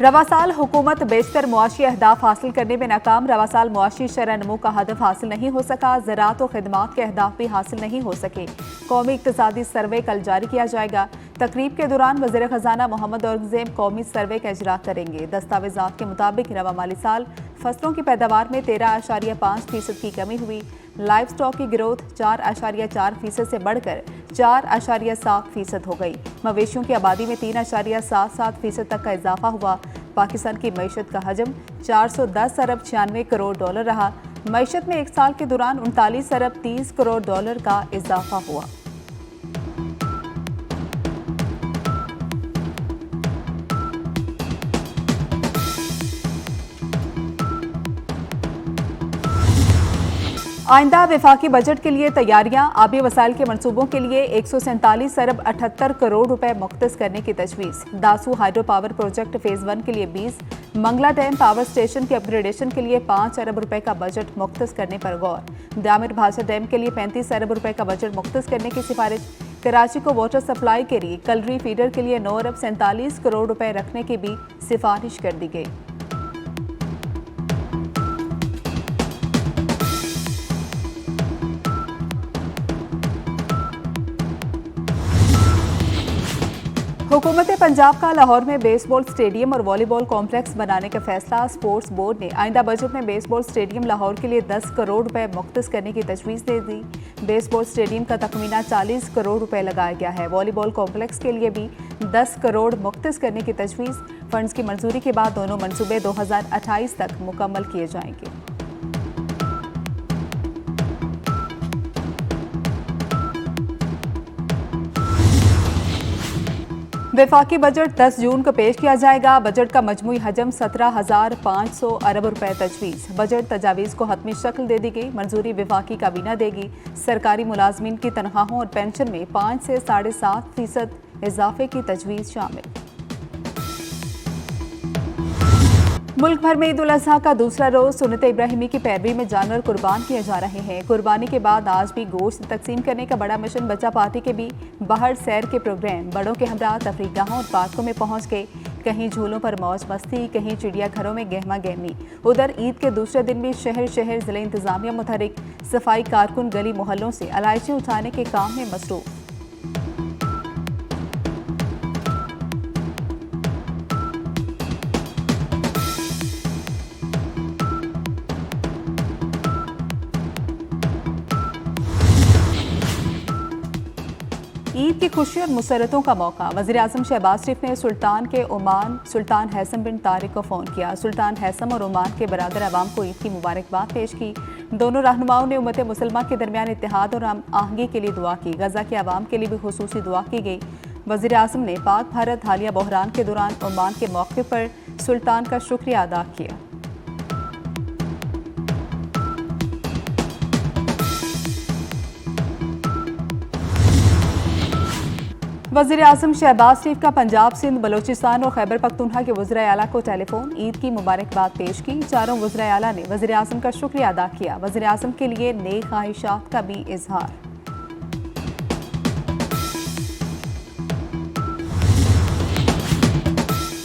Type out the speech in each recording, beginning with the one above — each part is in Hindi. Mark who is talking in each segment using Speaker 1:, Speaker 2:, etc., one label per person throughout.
Speaker 1: रवा साल हुकूमत बेशतर मुआशी अहदाफ हासिल करने में नाकाम। रवा साल मुआशी शरह नमू का हदफ हासिल नहीं हो सका। ज़राअत और खिदमात के अहदाफ भी हासिल नहीं हो सके। कौमी इक्तिसादी सर्वे कल जारी किया जाएगा। तकरीब के दौरान वज़ीर ख़जाना मोहम्मद औरंगज़ेब कौमी सर्वे का इजरा करेंगे। दस्तावेज़ात के मुताबिक रवा माली साल फसलों की पैदावार में 13.5% की कमी हुई। लाइव स्टॉक की ग्रोथ 4.4% से बढ़कर 4.7% हो गई। मवेशियों की आबादी में 3.77% तक का इजाफा हुआ। पाकिस्तान की मईशत का हजम 410 अरब 96 करोड़ डॉलर रहा। मईशत में एक साल के दौरान 39 अरब 30 करोड़ डॉलर का इजाफा हुआ। आइंदा वफाकी बजट के लिए तैयारियां। आबी वसाइल के मनसूबों के लिए 147 अरब 78 करोड़ रुपए मुख्तस करने की तजवीज़। Dasu hydro power project phase 1 के लिए 20, मंगला डैम पावर स्टेशन के अपग्रेडेशन के लिए 5 अरब रुपए का बजट मुख्तस करने पर गौर। दामिर भाषा डैम के लिए 35 अरब रुपए का बजट मुख्तस करने की सिफारिश। कराची को वाटर सप्लाई के लिए कलरी फीडर के लिए 9 अरब 47 करोड़ रुपए रखने की भी सिफारिश कर दी गई। हुकूमत पंजाब का लाहौर में बेसबॉल स्टेडियम और वॉलीबॉल कॉम्प्लेक्स बनाने का फैसला। स्पोर्ट्स बोर्ड ने आइंदा बजट में बेसबॉल स्टेडियम लाहौर के लिए 10 करोड़ रुपए मुख्तस करने की तजवीज़ दे दी। बेसबॉल स्टेडियम का तखमीना 40 करोड़ रुपए लगाया गया है। वॉलीबॉल कॉम्प्लेक्स के लिए भी 10 करोड़ मुख्तस करने की तजवीज़। फंड्स की मंजूरी के बाद दोनों मनसूबे 2028 तक मुकम्मल किए जाएंगे। वफाकी बजट 10 जून को पेश किया जाएगा। बजट का मजमूई हजम 17,500 अरब रुपए तजवीज़। बजट तजावीज़ को हतमी शक्ल दे दी गई। मंजूरी वफाकी काबीना देगी। सरकारी मुलाजमीन की तनख्वाहों और पेंशन में 5 से 7.5% इजाफे की तजवीज़ शामिल। मुल्क भर में ईद उल अजहा का दूसरा रोज सुन्नत इब्राहिमी की पैरवी में जानवर कुर्बान किए जा रहे हैं। कुर्बानी के बाद आज भी गोश्त तकसीम करने का बड़ा मिशन बचा। पार्टी के भी बाहर सैर के प्रोग्राम बड़ों के हमरा तफरीगाहों और पार्कों में पहुंच के कहीं झूलों पर मौज मस्ती, कहीं चिड़ियाघरों में गहमा गहमी। उधर ईद के दूसरे दिन भी शहर शहर जिला इंतजामिया मुतहरिक, सफाई कारकुन गली मोहल्लों से अलायची उठाने के काम में मसरूफ। ईद की खुशी और मुसरतों का मौका। वज़ीर आज़म शहबाज शरीफ ने सुल्तान के ओमान सुल्तान हैसम बिन तारिक को फ़ोन किया। सुल्तान हैसम और ओमान के बरादर अवाम को ईद की मुबारकबाद पेश की। दोनों रहनुमाओं ने उम्मत मुसलमान के दरमियान इत्तेहाद और आहंगी के लिए दुआ की। गजा के अवाम के लिए भी खुसूसी दुआ की गई। वज़ीर आज़म ने पाक भारत हालिया बहरान के दौरान ओमान के मौके पर सुल्तान का शुक्रिया अदा किया। वज़ीर आज़म शहबाज शरीफ का पंजाब, सिंध, बलोचिस्तान और खैबर पख्तूनख्वा के वज़ीर आला को टेलीफोन। ईद की मुबारकबाद पेश की। चारों वज़ीर आला ने वज़ीर आज़म का शुक्रिया अदा किया। वज़ीर आज़म के लिए नेक ख्वाहिशात का भी इजहार।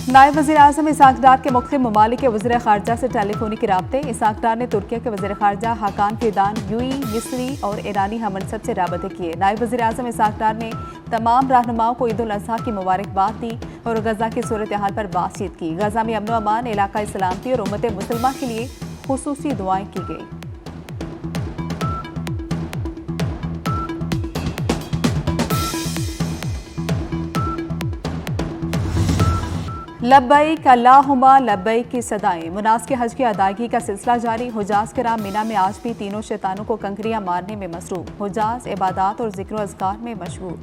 Speaker 1: नायब वज़ीर आज़म इसाक डार के मुख्तलिफ ममालिक के वज़ीर ख़ारजा से टेलीफोनिक राब्ते। इसाक डार ने तुर्किया के वज़ीर ख़ारजा हाकान फिदान, यूएई, मिस्री और ईरानी हमनसब से राबते किए। नायब वज़ीर आज़म इसाक डार ने तमाम रहनुमाओं को ईद उल अज़हा की मुबारकबाद दी और गजा की सूरत हाल पर बातचीत की। गजा में अमन व अमान, इलाकाई सलामती और उम्मत मुसलमान के लिए खुसूसी दुआएं की गई। लब्बैक अल्लाहुम्मा लब्बैक की सदाएं। मुनासिक हज की अदायगी का सिलसिला जारी। हुजाज कराम मीना में आज भी तीनों शैतानों को कंकरियां मारने में मसरूफ। हुजाज इबादत और जिक्र अज़कार में मशगूल।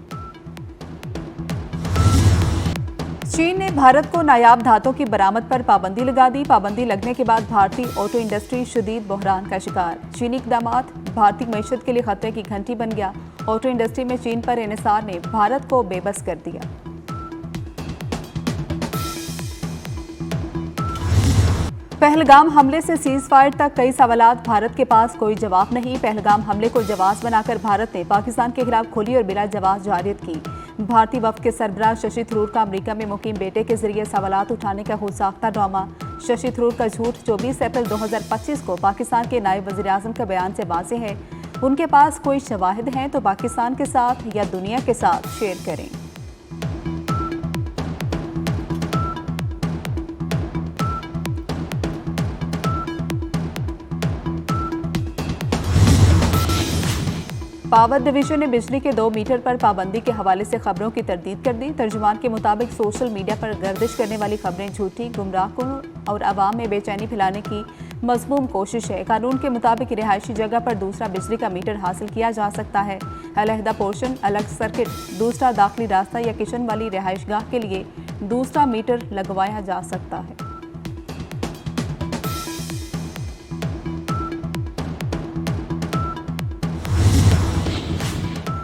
Speaker 1: चीन ने भारत को नायाब धातों की बरामद पर पाबंदी लगा दी। पाबंदी लगने के बाद भारतीय ऑटो इंडस्ट्री शदीद बहरान का शिकार। चीनी इक़दामात भारतीय मईशत के लिए खतरे की घंटी बन गया। ऑटो इंडस्ट्री में चीन पर इन्हिसार ने भारत को बेबस कर दिया। पहलगाम हमले से सीज फायर तक कई सवालात। भारत के पास कोई जवाब नहीं। पहलगाम हमले को जवाब बनाकर भारत ने पाकिस्तान के खिलाफ खुली और बिला जवाब जारियत की। भारतीय वफ्द के सरबराह शशि थरूर का अमेरिका में मुकीम बेटे के जरिए सवालात उठाने का खुदसाख्ता ड्रामा। शशि थरूर का झूठ 24 अप्रैल 2025 को पाकिस्तान के नायब वज़ीर-ए-आज़म के बयान से वाज़ेह है। उनके पास कोई शवाहिद हैं तो पाकिस्तान के साथ या दुनिया के साथ शेयर करें। पावर डिवीजन ने बिजली के 2 मीटर पर पाबंदी के हवाले से खबरों की तरदीद कर दी। तर्जुमान के मुताबिक सोशल मीडिया पर गर्दिश करने वाली खबरें झूठी, गुमराहकुन और आवाम में बेचैनी फैलाने की मज़मूम कोशिश है। कानून के मुताबिक रिहायशी जगह पर दूसरा बिजली का मीटर हासिल किया जा सकता है। अलहदा पोर्शन, अलग सर्किट, दूसरा दाखिली रास्ता या किचन वाली रिहायशगाह के लिए दूसरा मीटर लगवाया जा सकता है।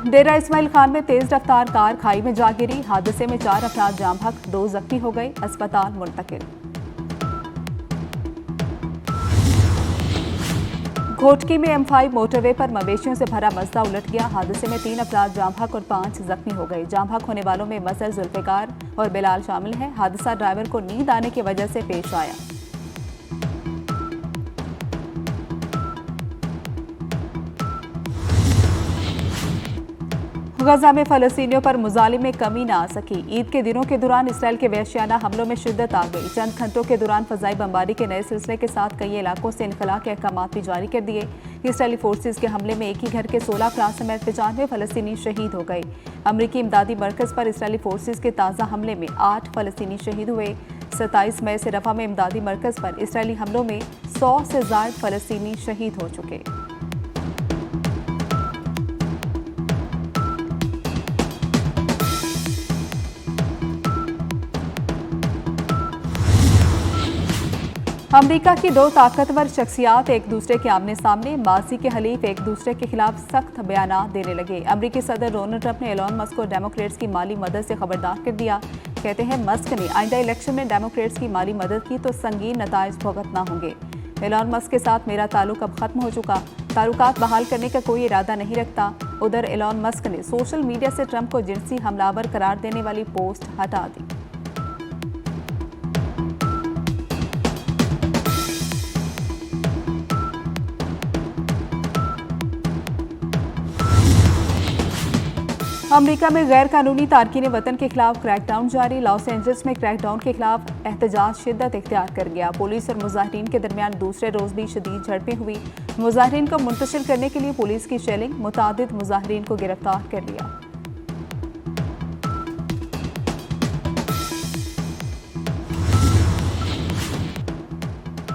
Speaker 1: डेरा इस्माइल खान में तेज रफ्तार कार खाई में जा गिरी। हादसे में 4 अफराद जाम हक, 2 जख्मी हो गए, अस्पताल मुंतकिल। घोटकी में M5 मोटरवे पर मवेशियों से भरा मजदा उलट गया। हादसे में 3 अफराद जाम हक और 5 जख्मी हो गए। जाम हक होने वालों में मजहर, जुल्फिकार और बिलाल शामिल हैं। हादसा ड्राइवर को नींद आने की वजह से पेश आया। गजा में फ़लस्तीनियों पर मुजालिम में कमी न आ सकी। ईद के दिनों के दौरान इसराइल के वहशियाना हमलों में शिद्दत आ गई। चंद घंटों के दौरान फ़ज़ाई बमबारी के नए सिलसिले के साथ कई इलाकों से इनखला के अहकाम भी जारी कर दिए। इसराइली फोर्सेज के हमले में एक ही घर के 16 अफराद समेत 95 फ़लस्तीनी शहीद हो गए। अमरीकी इमदादी मरकज़ पर इसराइली फोर्सेज के ताज़ा हमले में 8 फ़लस्तीनी शहीद हुए। 27 मई से रफ़ा में इमदादी मरकज़ पर इसराइली हमलों में 100 से ज़ायद फ़लस्तीनी शहीद हो चुके। अमरीका की 2 ताकतवर शख्सियात एक दूसरे के आमने सामने। माजी के हलीफ एक दूसरे के खिलाफ सख्त बयान देने लगे। अमरीकी सदर डोनाल्ड ट्रंप ने एलन मस्क को डेमोक्रेट्स की माली मदद से खबरदार कर दिया। कहते हैं मस्क ने आइंदा इलेक्शन में डेमोक्रेट्स की माली मदद की तो संगीन नताइज भुगतना होंगे। एलन मस्क के साथ मेरा ताल्लुक अब खत्म हो चुका, ताल्लुकात बहाल करने का कोई इरादा नहीं रखता। उधर एलन मस्क ने सोशल मीडिया से ट्रंप को जिनसी हमलावर करार देने वाली पोस्ट हटा दी। अमेरिका में गैर कानूनी तारकीन वतन के खिलाफ क्रैकडाउन जारी। लॉस एंजल्स में क्रैकडाउन के खिलाफ एहतजाज शिद्दत इख्तियार कर गया। पुलिस और मुजाहिरीन के दरमियान दूसरे रोज भी शदीद झड़पें हुई। मुजाहिरीन को मुंतशिर करने के लिए पुलिस की शेलिंग, मुतादिद मुजाहिरीन को गिरफ्तार कर लिया।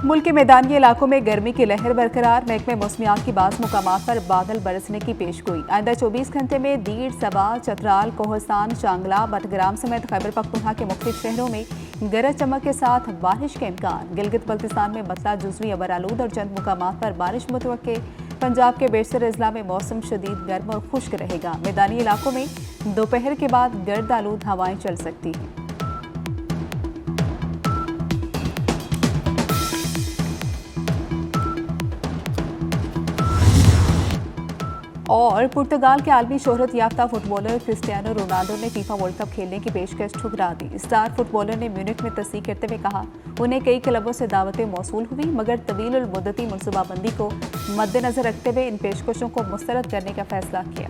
Speaker 1: मुल्क के मैदानी इलाकों में गर्मी की लहर बरकरार। महकमे मौसमियात की बाज़ मुकामात पर बादल बरसने की पेशगोई। आइंदा 24 घंटे में दीड़, सबा, चतराल, कोहस्तान, चांगला, बटग्राम समेत खैबर पख्तूनख्वा के मुख्तलिफ शहरों में गरज चमक के साथ बारिश के इम्कान। गिलगित बल्तिस्तान में मतला, जुज़वी, अबरालूद और चंद मुकामात पर बारिश मुतवक्के। पंजाब के बेशतर अजला में मौसम शदीद गर्म और खुश्क रहेगा। मैदानी इलाकों में दोपहर के बाद गर्द आलूद हवाएं चल सकती हैं। और पुर्तगाल के आलमी शोहरत याफ्ता फुटबॉलर क्रिस्टियानो रोनाल्डो ने फीफा वर्ल्ड कप खेलने की पेशकश ठुकरा दी। स्टार फुटबॉलर ने म्यूनिख में तस्दीक करते हुए कहा, उन्हें कई क्लबों से दावतें मौसूल हुई मगर तवील मुद्दती मनसूबाबंदी को मद्देनजर रखते हुए इन पेशकशों को मुस्तरद करने का फैसला किया।